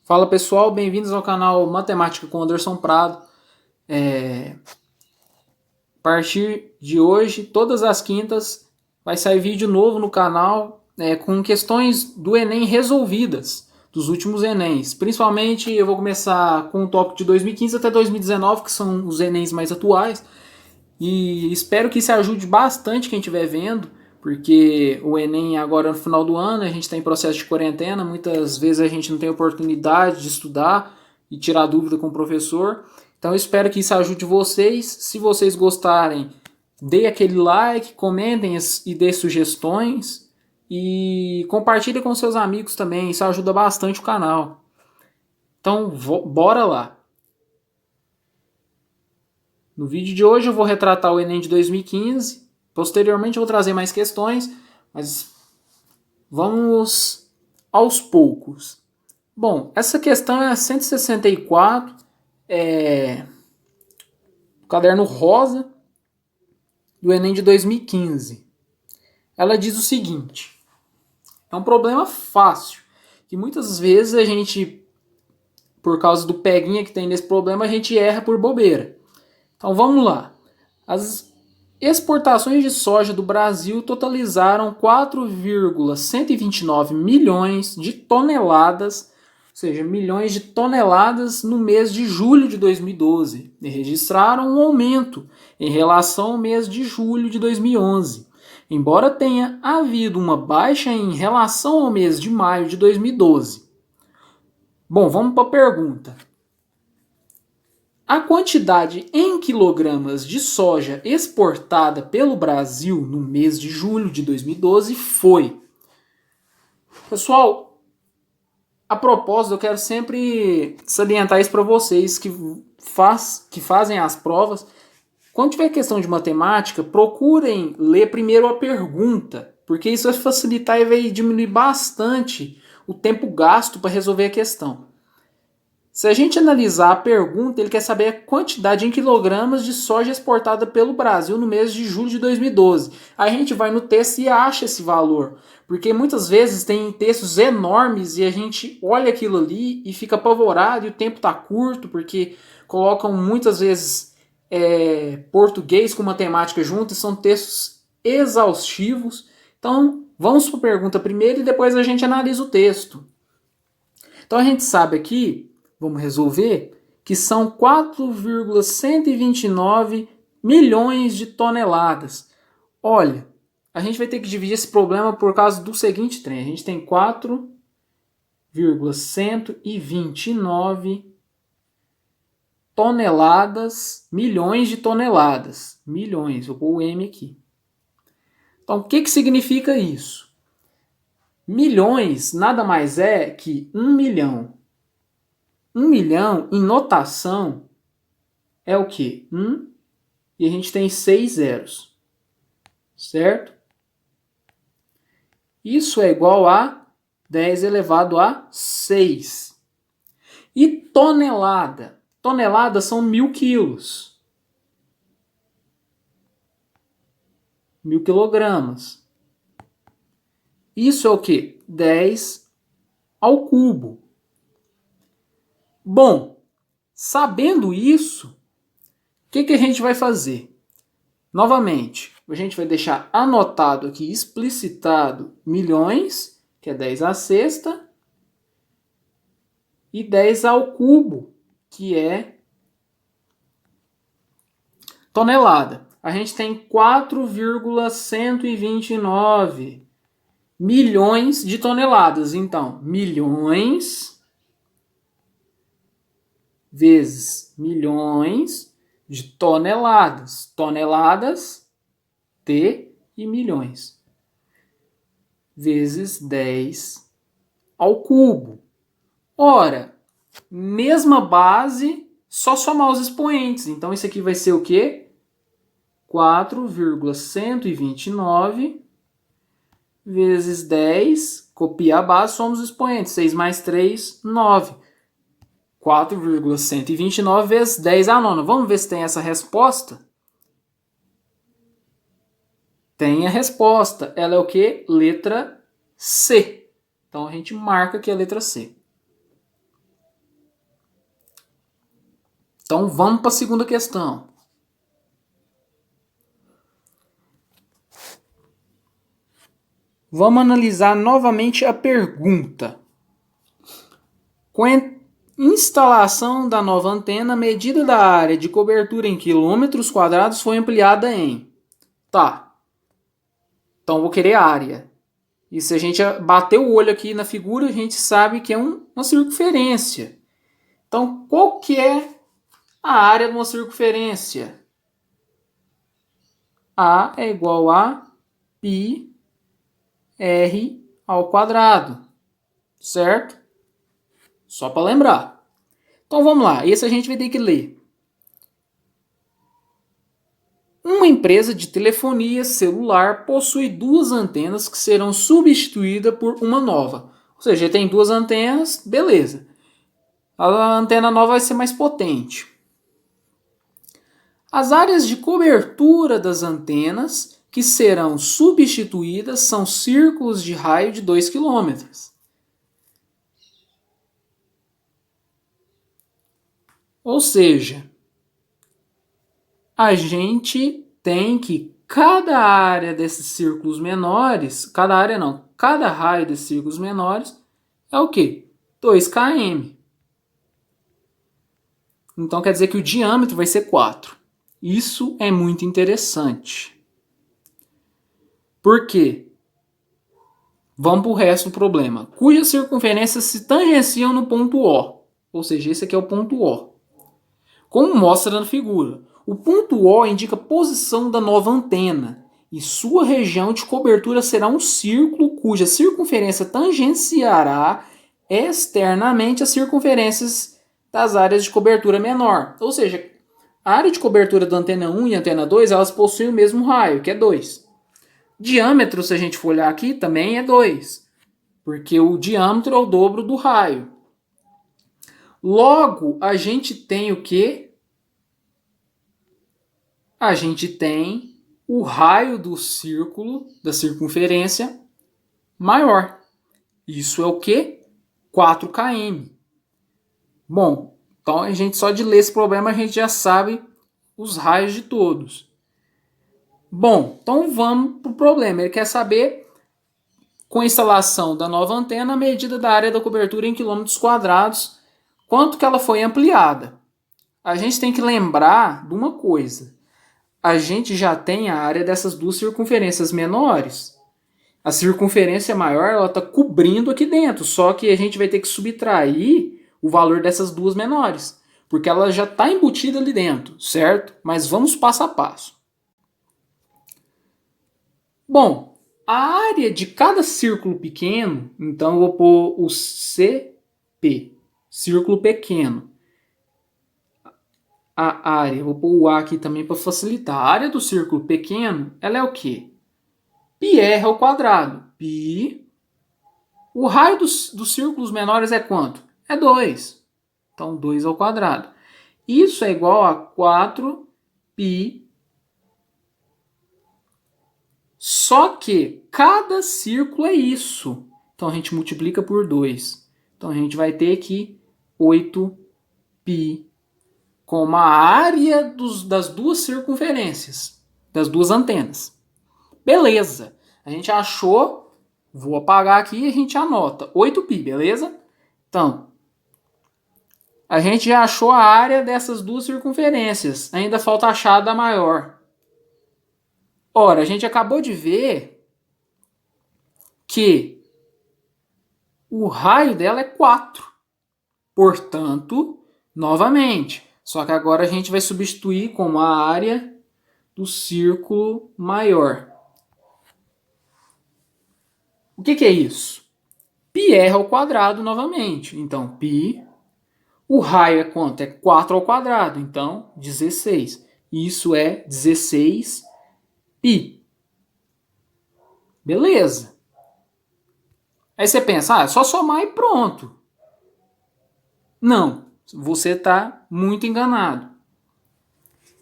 Fala pessoal, bem-vindos ao canal Matemática com Anderson Prado. A partir de hoje, todas as quintas, vai sair vídeo novo no canal com questões do Enem resolvidas, dos últimos Enems. Principalmente eu vou começar com o tópico de 2015 até 2019, que são os Enems mais atuais. E espero que isso ajude bastante quem estiver vendo, porque o Enem agora no final do ano, a gente está em processo de quarentena, muitas vezes a gente não tem oportunidade de estudar e tirar dúvida com o professor. Então eu espero que isso ajude vocês. Se vocês gostarem, dê aquele like, comentem e dê sugestões e compartilhe com seus amigos também, isso ajuda bastante o canal. Então, bora lá. No vídeo de hoje eu vou retratar o Enem de 2015. Posteriormente eu vou trazer mais questões, mas vamos aos poucos. Bom, essa questão é a 164, o caderno rosa do Enem de 2015. Ela diz o seguinte: é um problema fácil, que muitas vezes a gente, por causa do peguinha que tem nesse problema, a gente erra por bobeira. Então vamos lá. As exportações de soja do Brasil totalizaram 4,129 milhões de toneladas, ou seja, milhões de toneladas no mês de julho de 2012, e registraram um aumento em relação ao mês de julho de 2011, embora tenha havido uma baixa em relação ao mês de maio de 2012. Bom, vamos para a pergunta. A quantidade em quilogramas de soja exportada pelo Brasil no mês de julho de 2012 foi... Pessoal, a propósito, eu quero sempre salientar isso para vocês que fazem as provas. Quando tiver questão de matemática, procurem ler primeiro a pergunta, porque isso vai facilitar e vai diminuir bastante o tempo gasto para resolver a questão. Se a gente analisar a pergunta, ele quer saber a quantidade em quilogramas de soja exportada pelo Brasil no mês de julho de 2012. Aí a gente vai no texto e acha esse valor. Porque muitas vezes tem textos enormes e a gente olha aquilo ali e fica apavorado e o tempo está curto, porque colocam muitas vezes português com matemática junto e são textos exaustivos. Então vamos para a pergunta primeiro e depois a gente analisa o texto. Então a gente sabe aqui, vamos resolver, que são 4,129 milhões de toneladas. Olha, a gente vai ter que dividir esse problema por causa do seguinte trem. A gente tem 4,129 toneladas, milhões de toneladas. Milhões, vou pôr o M aqui. Então, o que significa isso? Milhões nada mais é que 1 milhão. 1 milhão em notação é o quê? 1 e a gente tem 6 zeros. Certo? Isso é igual a 10 elevado a 6. E tonelada? Tonelada são 1.000 quilos. 1.000 quilogramas. Isso é o quê? 10 ao cubo. Bom, sabendo isso, o que a gente vai fazer? Novamente, a gente vai deixar anotado aqui, explicitado, milhões, que é 10 à sexta, e 10 ao cubo, que é tonelada. A gente tem 4,129 milhões de toneladas. Então, milhões vezes milhões de toneladas. Toneladas, T e milhões. Vezes 10 ao cubo. Ora, mesma base, só somar os expoentes. Então, isso aqui vai ser o quê? 4,129 vezes 10, copia a base, somos os expoentes. 6 mais 3, 9. 4,129 vezes 10 à nona. Vamos ver se tem essa resposta? Tem a resposta. Ela é o quê? Letra C. Então a gente marca aqui a letra C. Então vamos para a segunda questão. Vamos analisar novamente a pergunta. Com a instalação da nova antena, a medida da área de cobertura em quilômetros quadrados foi ampliada em... Tá. Então vou querer área. E se a gente bater o olho aqui na figura, a gente sabe que é uma circunferência. Então qual que é a área de uma circunferência? A é igual a πr ao quadrado. Certo? Só para lembrar. Então vamos lá, esse a gente vai ter que ler. Uma empresa de telefonia celular possui duas antenas que serão substituídas por uma nova. Ou seja, tem duas antenas, beleza. A antena nova vai ser mais potente. As áreas de cobertura das antenas que serão substituídas são círculos de raio de 2 km. Ou seja, a gente tem que cada área desses círculos menores, cada raio desses círculos menores é o quê? 2 km. Então quer dizer que o diâmetro vai ser 4. Isso é muito interessante. Por quê? Vamos para o resto do problema. Cujas circunferências se tangenciam no ponto O. Ou seja, esse aqui é o ponto O. Como mostra na figura, o ponto O indica a posição da nova antena e sua região de cobertura será um círculo cuja circunferência tangenciará externamente as circunferências das áreas de cobertura menor. Ou seja, a área de cobertura da antena 1 e antena 2 elas possuem o mesmo raio, que é 2. Diâmetro, se a gente for olhar aqui, também é 2, porque o diâmetro é o dobro do raio. Logo, a gente tem o quê? A gente tem o raio do círculo, da circunferência, maior. Isso é o quê? 4 km. Bom, então a gente só de ler esse problema a gente já sabe os raios de todos. Bom, então vamos para o problema. Ele quer saber, com a instalação da nova antena, a medida da área da cobertura em quilômetros quadrados, quanto que ela foi ampliada. A gente tem que lembrar de uma coisa. A gente já tem a área dessas duas circunferências menores. A circunferência maior ela está cobrindo aqui dentro, só que a gente vai ter que subtrair o valor dessas duas menores, porque ela já está embutida ali dentro, certo? Mas vamos passo a passo. Bom, a área de cada círculo pequeno, então eu vou pôr o CP, círculo pequeno. A área, vou pôr o A aqui também para facilitar. A área do círculo pequeno, ela é o quê? πr ao quadrado. Π. O raio dos círculos menores é quanto? É 2. Então, 2 ao quadrado. Isso é igual a 4π. Só que cada círculo é isso. Então, a gente multiplica por 2. Então, a gente vai ter aqui 8π. Como a área das duas circunferências, das duas antenas. Beleza. A gente achou, vou apagar aqui e a gente anota. 8π, beleza? Então, a gente já achou a área dessas duas circunferências. Ainda falta achar a da maior. Ora, a gente acabou de ver que o raio dela é 4. Portanto, novamente, só que agora a gente vai substituir como a área do círculo maior. O que é isso? πr ao quadrado novamente. Então, π. O raio é quanto? É 4 ao quadrado. Então, 16. Isso é 16π. Beleza. Aí você pensa, é só somar e pronto. Não. Você está muito enganado.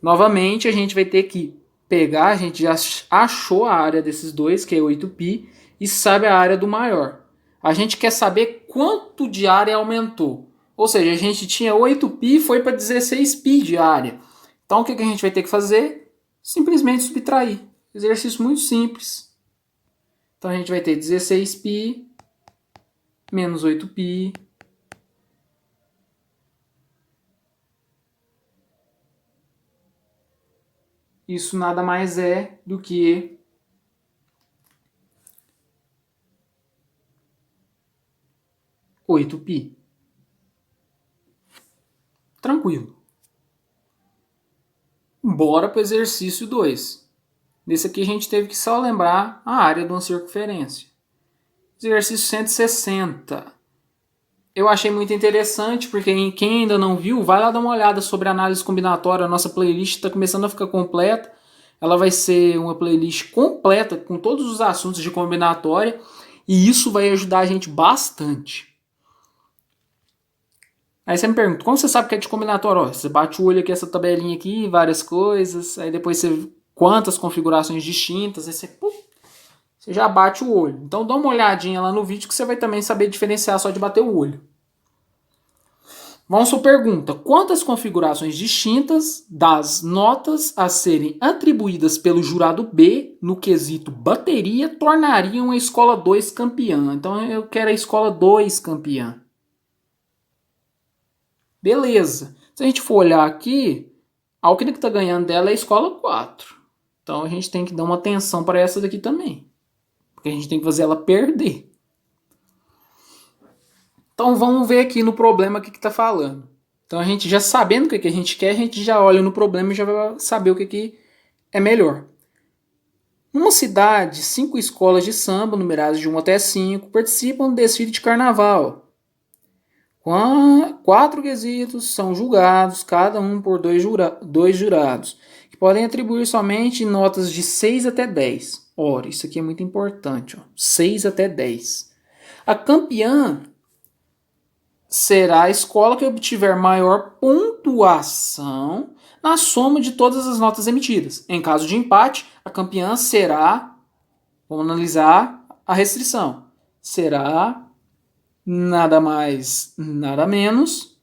Novamente, a gente vai ter que pegar, a gente já achou a área desses dois, que é 8π, e sabe a área do maior. A gente quer saber quanto de área aumentou. Ou seja, a gente tinha 8π, foi para 16π de área. Então o que a gente vai ter que fazer? Simplesmente subtrair. Exercício muito simples. Então a gente vai ter 16π menos 8π isso nada mais é do que 8π. Tranquilo. Bora para o exercício 2. Nesse aqui a gente teve que só lembrar a área de uma circunferência. Exercício 160. Eu achei muito interessante, porque quem ainda não viu, vai lá dar uma olhada sobre análise combinatória. A nossa playlist está começando a ficar completa. Ela vai ser uma playlist completa com todos os assuntos de combinatória. E isso vai ajudar a gente bastante. Aí você me pergunta, como você sabe que é de combinatória? Ó, você bate o olho aqui, essa tabelinha aqui, várias coisas. Aí depois você quantas configurações distintas. Aí você já bate o olho. Então dá uma olhadinha lá no vídeo que você vai também saber diferenciar só de bater o olho. Vamos supor, pergunta, quantas configurações distintas das notas a serem atribuídas pelo jurado B no quesito bateria tornariam a escola 2 campeã? Então eu quero a escola 2 campeã. Beleza. Se a gente for olhar aqui, a que está ganhando dela é a escola 4. Então a gente tem que dar uma atenção para essa daqui também. Porque a gente tem que fazer ela perder. Então vamos ver aqui no problema o que está falando. Então a gente já sabendo o que a gente quer, a gente já olha no problema e já vai saber o que é melhor. Numa cidade, 5 escolas de samba, numeradas de 1 até 5, participam do desfile de carnaval. 4 quesitos são julgados, cada um por 2 jurados, que podem atribuir somente notas de 6 até 10. Ora, isso aqui é muito importante. 6 até 10. A campeã será a escola que obtiver maior pontuação na soma de todas as notas emitidas. Em caso de empate, a campeã será, vamos analisar a restrição, será nada mais, nada menos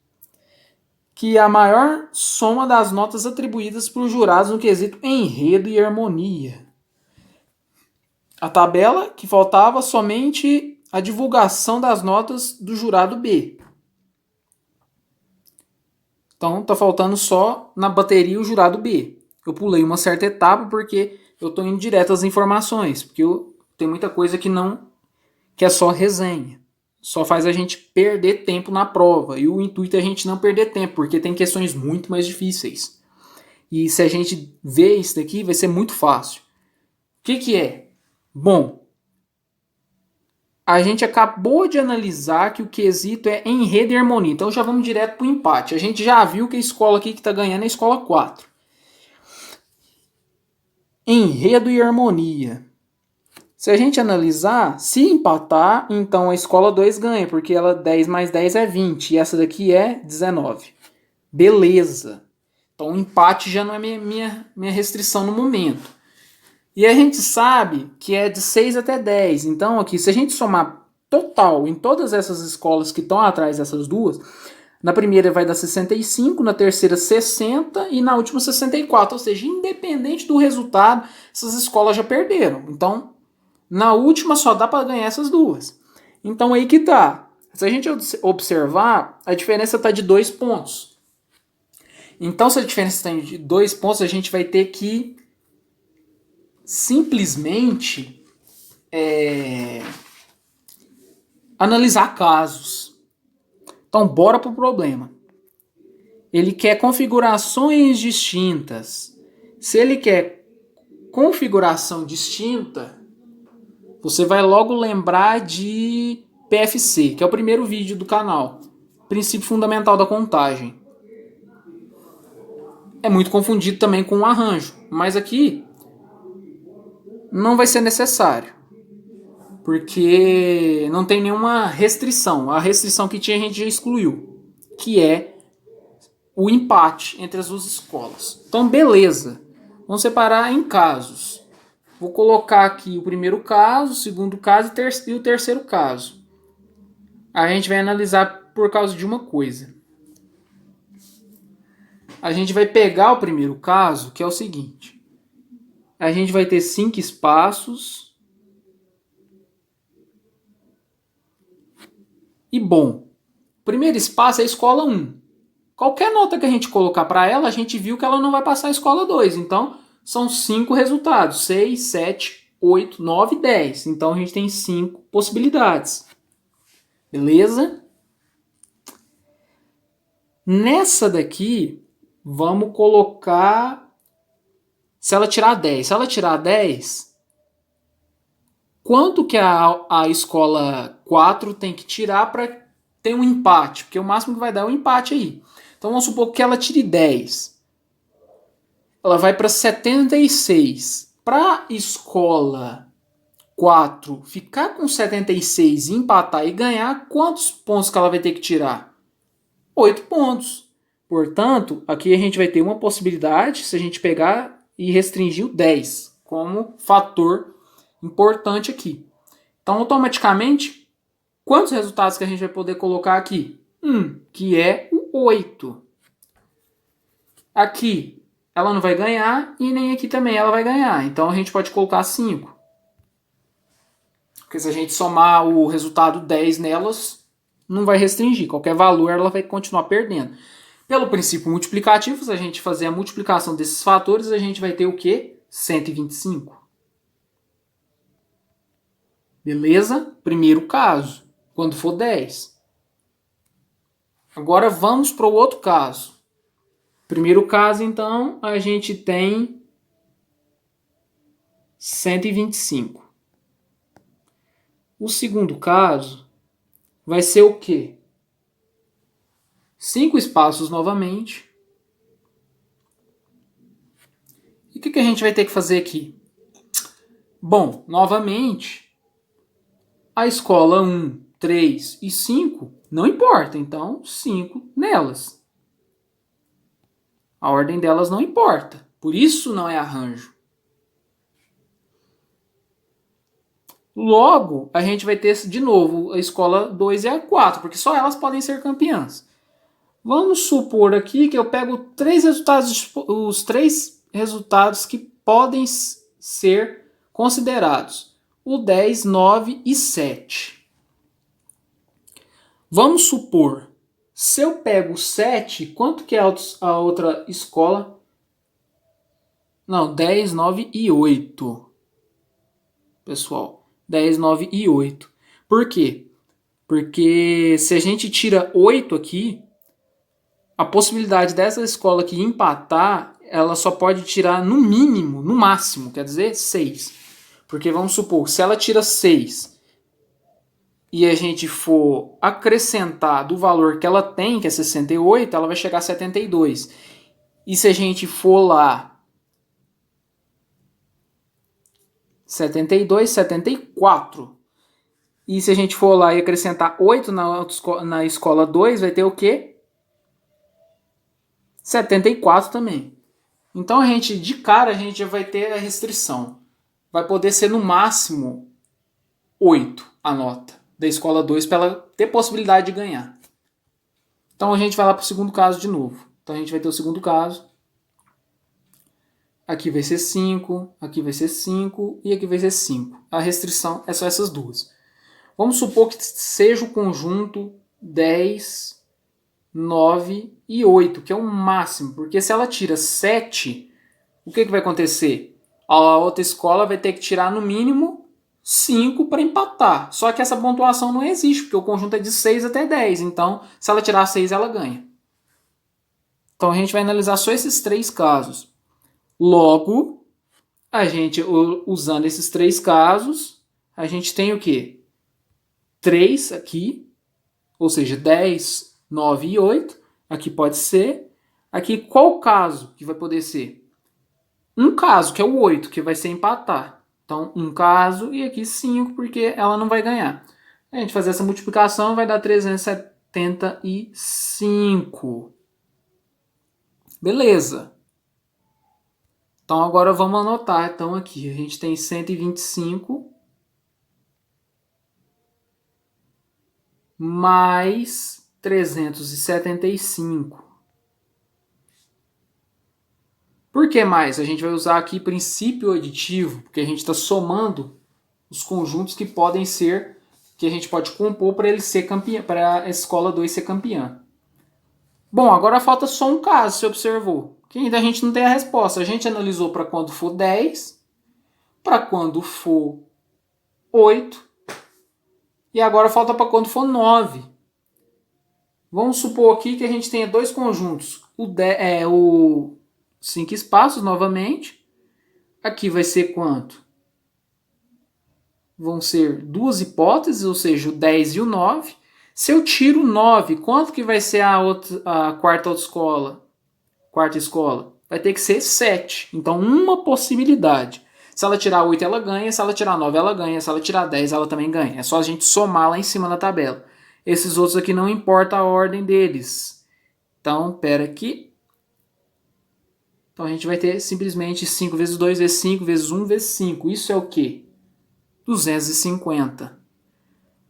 que a maior soma das notas atribuídas por jurados no quesito enredo e harmonia. A tabela que faltava somente a divulgação das notas do jurado B. Então tá faltando só na bateria o jurado B. Eu pulei uma certa etapa porque eu estou indo direto às informações, porque tem muita coisa que é só resenha. Só faz a gente perder tempo na prova. E o intuito é a gente não perder tempo, porque tem questões muito mais difíceis. E se a gente ver isso daqui, vai ser muito fácil. O que é? Bom, a gente acabou de analisar que o quesito é enredo e harmonia. Então já vamos direto para o empate. A gente já viu que a escola aqui que está ganhando é a escola 4. Enredo e harmonia. Se a gente analisar, se empatar, então a escola 2 ganha, porque ela 10 mais 10 é 20, e essa daqui é 19. Beleza. Então o empate já não é minha restrição no momento. E a gente sabe que é de 6 até 10. Então aqui, se a gente somar total em todas essas escolas que estão atrás dessas duas, na primeira vai dar 65, na terceira 60 e na última 64. Ou seja, independente do resultado, essas escolas já perderam. Então, na última só dá para ganhar essas duas. Então aí que tá. Se a gente observar, a diferença está de 2 pontos. Então se a diferença está de 2 pontos, a gente vai ter que simplesmente analisar casos. Então bora pro problema. Ele quer configurações distintas. Se ele quer configuração distinta, você vai logo lembrar de PFC, que é o primeiro vídeo do canal. Princípio fundamental da contagem. É muito confundido também com o arranjo, mas aqui não vai ser necessário, porque não tem nenhuma restrição. A restrição que tinha a gente já excluiu, que é o empate entre as duas escolas. Então beleza, vamos separar em casos. Vou colocar aqui o primeiro caso, o segundo caso e o terceiro caso. A gente vai analisar por causa de uma coisa. A gente vai pegar o primeiro caso, que é o seguinte. A gente vai ter 5 espaços. E bom, o primeiro espaço é a escola 1. Qualquer nota que a gente colocar para ela, a gente viu que ela não vai passar a escola 2. Então, são 5 resultados. 6, 7, 8, 9, 10. Então, a gente tem 5 possibilidades. Beleza? Nessa daqui, vamos colocar... Se ela tirar 10. Se ela tirar 10, quanto que a escola 4 tem que tirar para ter um empate? Porque o máximo que vai dar é um empate aí. Então vamos supor que ela tire 10. Ela vai para 76. Para a escola 4 ficar com 76, empatar e ganhar, quantos pontos que ela vai ter que tirar? 8 pontos. Portanto, aqui a gente vai ter uma possibilidade se a gente pegar e restringir o 10 como fator importante aqui. Então, automaticamente, quantos resultados que a gente vai poder colocar aqui? Que é o 8. Aqui, ela não vai ganhar e nem aqui também ela vai ganhar. Então, a gente pode colocar 5. Porque se a gente somar o resultado 10 nelas, não vai restringir. Qualquer valor ela vai continuar perdendo. Pelo princípio multiplicativo, se a gente fazer a multiplicação desses fatores, a gente vai ter o quê? 125. Beleza? Primeiro caso, quando for 10. Agora vamos para o outro caso. Primeiro caso, então, a gente tem 125. O segundo caso vai ser o quê? 5 espaços novamente. E o que a gente vai ter que fazer aqui? Bom, novamente, a escola 1, 3 e 5 não importa, então 5 nelas. A ordem delas não importa, por isso não é arranjo. Logo, a gente vai ter de novo a escola 2 e a 4, porque só elas podem ser campeãs. Vamos supor aqui que eu pego os 3 resultados que podem ser considerados. O 10, 9 e 7. Vamos supor, se eu pego 7, quanto que é a outra escola? Não, 10, 9 e 8. Pessoal, 10, 9 e 8. Por quê? Porque se a gente tira 8 aqui, a possibilidade dessa escola aqui empatar, ela só pode tirar no mínimo, no máximo, quer dizer, 6. Porque vamos supor, se ela tira 6 e a gente for acrescentar do valor que ela tem, que é 68, ela vai chegar a 72. E se a gente for lá 72, 74. E se a gente for lá e acrescentar 8 na escola 2, vai ter o quê? 74 também. Então de cara, a gente já vai ter a restrição. Vai poder ser no máximo 8 a nota da escola 2 para ela ter possibilidade de ganhar. Então a gente vai lá para o segundo caso de novo. Então a gente vai ter o segundo caso. Aqui vai ser 5, aqui vai ser 5 e aqui vai ser 5. A restrição é só essas duas. Vamos supor que seja o conjunto 10, 9 e 8, que é o máximo. Porque se ela tira 7, o que vai acontecer? A outra escola vai ter que tirar no mínimo 5 para empatar. Só que essa pontuação não existe, porque o conjunto é de 6 até 10. Então, se ela tirar 6, ela ganha. Então, a gente vai analisar só esses 3 casos. Logo, a gente, usando esses 3 casos, a gente tem o quê? 3 aqui, ou seja, 10, 9 e 8. Aqui pode ser. Aqui, qual caso que vai poder ser? Um caso, que é o 8, que vai ser empatar. Então, um caso e aqui 5, porque ela não vai ganhar. A gente fazer essa multiplicação vai dar 375. Beleza. Então, agora vamos anotar. Então, aqui a gente tem 125 mais 375. Por que mais? A gente vai usar aqui princípio aditivo, porque a gente está somando os conjuntos que podem ser, que a gente pode compor para ele ser campeão, para a escola 2 ser campeã. Bom, agora falta só um caso, você observou, que ainda a gente não tem a resposta. A gente analisou para quando for 10, para quando for 8, e agora falta para quando for 9. Vamos supor aqui que a gente tenha dois conjuntos, o 5 espaços novamente. Aqui vai ser quanto? Vão ser duas hipóteses, ou seja, o 10 e o 9. Se eu tiro o 9, quanto que vai ser a quarta escola? Quarta escola? Vai ter que ser 7. Então, uma possibilidade. Se ela tirar 8, ela ganha. Se ela tirar 9, ela ganha. Se ela tirar 10, ela também ganha. É só a gente somar lá em cima na tabela. Esses outros aqui não importa a ordem deles. Então, pera aqui. Então, a gente vai ter simplesmente 5 vezes 2 vezes 5 vezes 1 vezes 5. Isso é o quê? 250.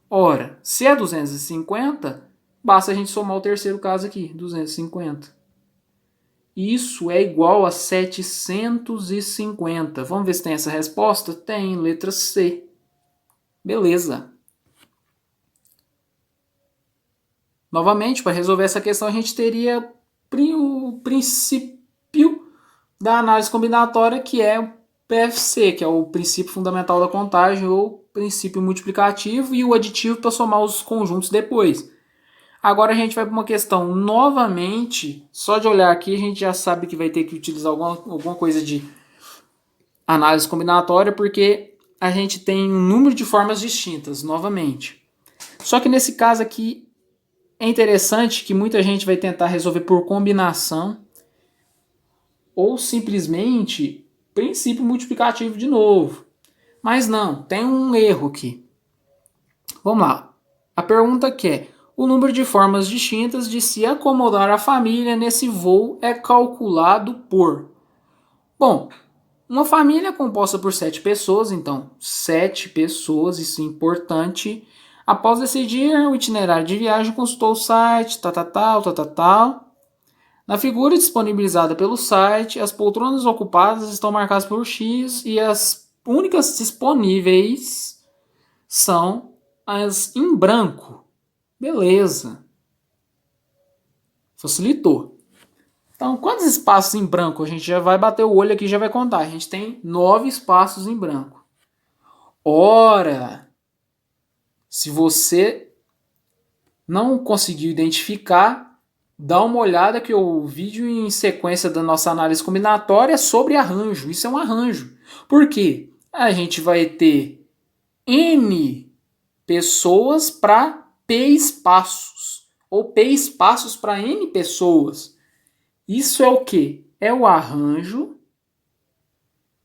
Ora, se é 250, basta a gente somar o terceiro caso aqui, 250. Isso é igual a 750. Vamos ver se tem essa resposta? Tem, letra C. Beleza. Novamente, para resolver essa questão, a gente teria o princípio da análise combinatória, que é o PFC, que é o princípio fundamental da contagem, ou princípio multiplicativo, e o aditivo para somar os conjuntos depois. Agora a gente vai para uma questão, novamente, só de olhar aqui a gente já sabe que vai ter que utilizar alguma coisa de análise combinatória, porque a gente tem um número de formas distintas, novamente. Só que nesse caso aqui é interessante que muita gente vai tentar resolver por combinação ou simplesmente princípio multiplicativo de novo. Mas não, tem um erro aqui. Vamos lá. A pergunta que é: o número de formas distintas de se acomodar a família nesse voo é calculado por... Bom, uma família é composta por 7 pessoas, então 7 pessoas, isso é importante. Após decidir o itinerário de viagem, consultou o site, tal. Na figura disponibilizada pelo site, as poltronas ocupadas estão marcadas por X e as únicas disponíveis são as em branco. Beleza. Facilitou. Então, quantos espaços em branco? A gente já vai bater o olho aqui e já vai contar. A gente tem 9 espaços em branco. Ora, se você não conseguiu identificar, dá uma olhada que o vídeo em sequência da nossa análise combinatória é sobre arranjo. Isso é um arranjo. Por quê? A gente vai ter N pessoas para P espaços. Ou P espaços para N pessoas. Isso é o quê? É o arranjo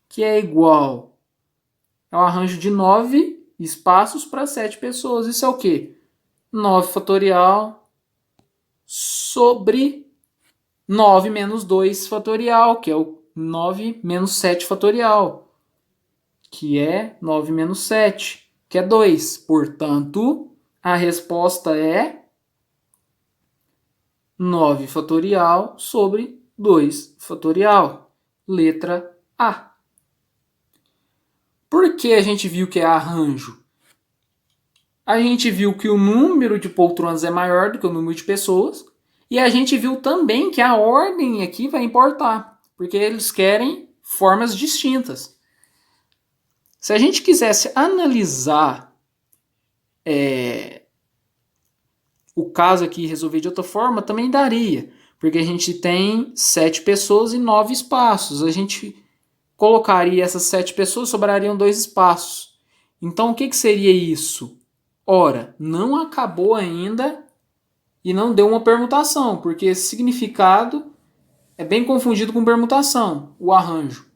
que é igual ao arranjo de 9 espaços para 7 pessoas. Isso é o quê? 9 fatorial sobre 9 menos 2 fatorial, que é o 9 menos 7 fatorial, que é 9 menos 7, que é 2. Portanto, a resposta é 9 fatorial sobre 2 fatorial. Letra A. Por que a gente viu que é arranjo? A gente viu que o número de poltronas é maior do que o número de pessoas. E a gente viu também que a ordem aqui vai importar. Porque eles querem formas distintas. Se a gente quisesse analisar o caso aqui e resolver de outra forma, também daria. Porque a gente tem 7 pessoas e 9 espaços. A gente colocaria essas 7 pessoas, sobrariam 2 espaços. Então o que seria isso? Ora, não acabou ainda e não deu uma permutação, porque esse significado é bem confundido com permutação, o arranjo.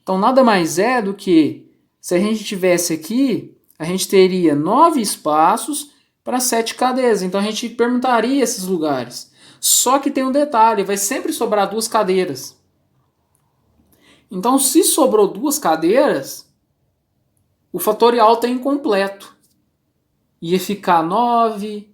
Então nada mais é do que, se a gente tivesse aqui, a gente teria 9 espaços para 7 cadeiras. Então a gente permutaria esses lugares. Só que tem um detalhe, vai sempre sobrar 2 cadeiras. Então se sobrou 2 cadeiras, o fatorial está incompleto. Ia ficar 9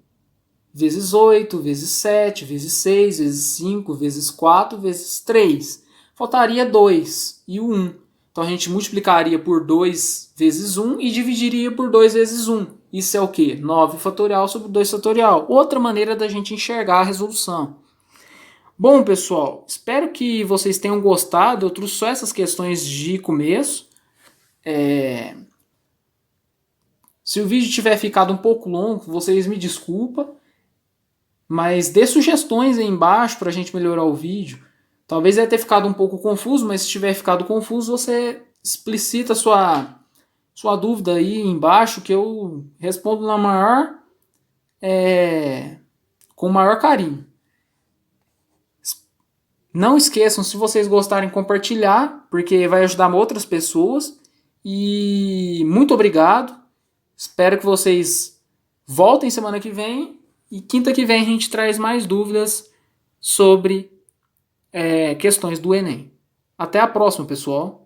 vezes 8, vezes 7, vezes 6, vezes 5, vezes 4, vezes 3. Faltaria 2 e o 1. Então a gente multiplicaria por 2 vezes 1 e dividiria por 2 vezes 1. Isso é o quê? 9 fatorial sobre 2 fatorial. Outra maneira da gente enxergar a resolução. Bom, pessoal, espero que vocês tenham gostado. Eu trouxe só essas questões de começo. Se o vídeo tiver ficado um pouco longo, vocês me desculpem. Mas dê sugestões aí embaixo para a gente melhorar o vídeo. Talvez ele tenha ficado um pouco confuso, mas se tiver ficado confuso, você explicita sua dúvida aí embaixo, que eu respondo com o maior carinho. Não esqueçam, se vocês gostarem, compartilhar, porque vai ajudar outras pessoas. E muito obrigado. Espero que vocês voltem semana que vem. E quinta que vem a gente traz mais dúvidas sobre questões do Enem. Até a próxima, pessoal.